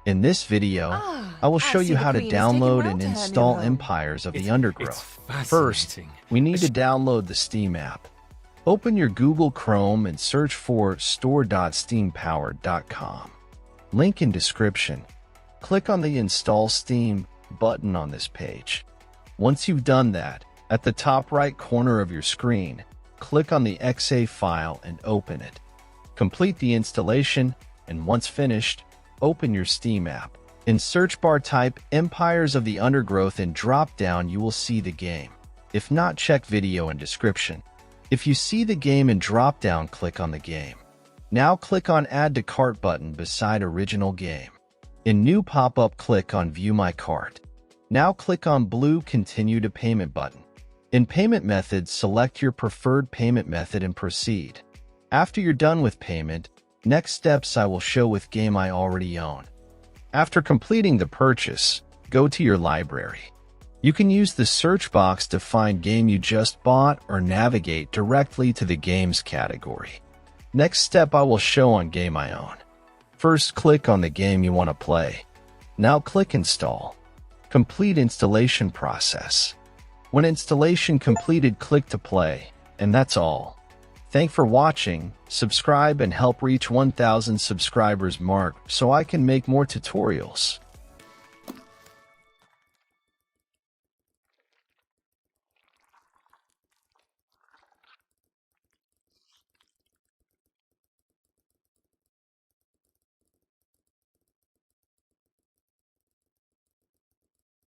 In this video, I will show you how to download and install Empires of the Undergrowth. First, we need to download the Steam app. Open your Google Chrome and search for store.steampowered.com. Link in description. Click on the Install Steam button on this page. Once you've done that, at the top right corner of your screen, click on the .exe file and open it. Complete the installation, and once finished, open your Steam app. In search bar, type Empires of the Undergrowth and drop down you will see the game. If not, check video in description. If you see the game in drop down, click on the game. Now click on Add to Cart button beside original game. In new pop-up, click on View My Cart. Now click on blue Continue to Payment button. In payment methods, select your preferred payment method and proceed. After you're done with payment, next steps I will show with game I already own. After completing the purchase, go to your library. You can use the search box to find game you just bought or navigate directly to the games category. Next step I will show on game I own. First, click on the game you want to play. Now click Install. Complete installation process. When installation completed, click to play, and that's all. Thanks for watching. Subscribe and help reach 1,000 subscribers mark so I can make more tutorials.